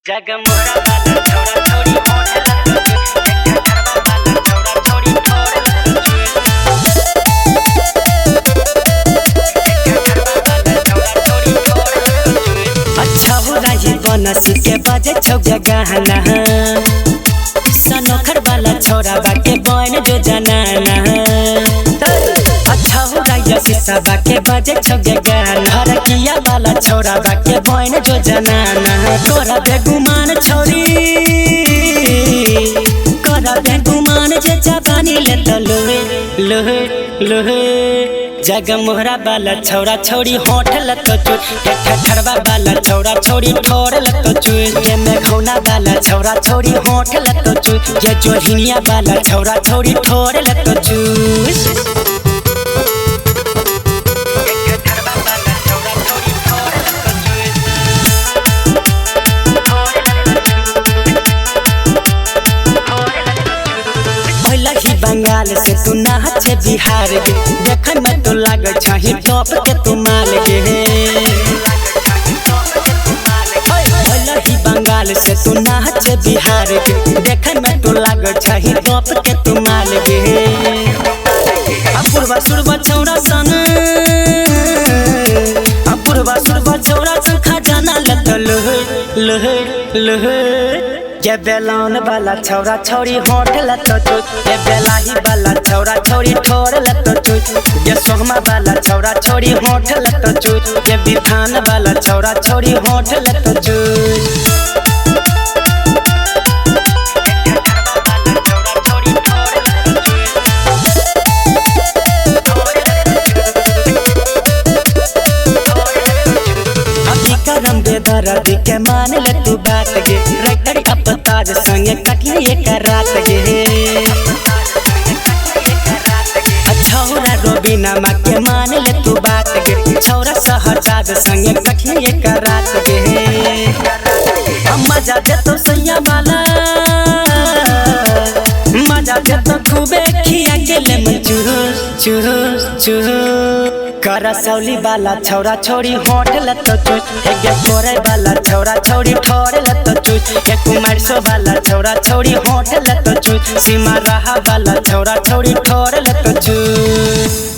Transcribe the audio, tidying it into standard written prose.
जग मोरा वाला छोरा छोरी मोरे लगो देखा करवा वाला छोरा छोरी ठोर लगो अच्छा हो रही बनस के बाजे छौ गहना सनोखर वाला छोरा बाके बन जो जनाना अच्छा हो रही शीशा बाके बाजे छौ गहना हरकिया वाला छोरा बाके बन जो जनाना तोरा बेगुमान छोरी करा बेगुमान जे जवानी ले तो लोहे लोहे लोहे जग मोहरा वाला छोरा छोरी होठ लतो चुट ठठरवा वाला छोरा छोरी ठोर लतो चुट ये मेघौना वाला छोरा छोरी होठ लतो चुट ये जोहिनिया वाला छोरा छोरी ठोर लतो चुट बंगाल से तू नाच बिहार के देखन में तो लाग छही टॉप के तू माल के बंगाल से तू नाच बिहार के देखन में तो लाग छही टॉप के तू माल के अपूर्वा सुरवा छौरा सन अपूर्वा सुरवा छौरा सन खजाना लत लोहे लोहे लोहे ये बेलान वाला छोरा छोरी होठ लतो चुट ये बेलाही वाला छोरा छोरी ठोर लतो चुट ये सोहमा वाला छोरा छोरी होठ लतो चुट ये बिथान वाला छोरा छोरी होठ लतो चुट करम दे दर्द के मान ले तू बात गे रगड़ अपताज संगे कटिया एक रात गे छौरा रोबीना मा के मान ले तू बात गे छौरा सहजाद संगे कटिया एक रात गे हम मजा दे तो सैया वाला मजा दे तो खूबे खिया के ले मन चूस चूस चूस कर सौली वाला छोरा छोरी होठ लतो चुट एक कोरे वाला छोरा छोरी ठोर लतो चुट एक कुमार सो वाला छोरा छोरी होठ लतो चुट सीमा रहा वाला छोरा छोरी ठोर लतो चुट।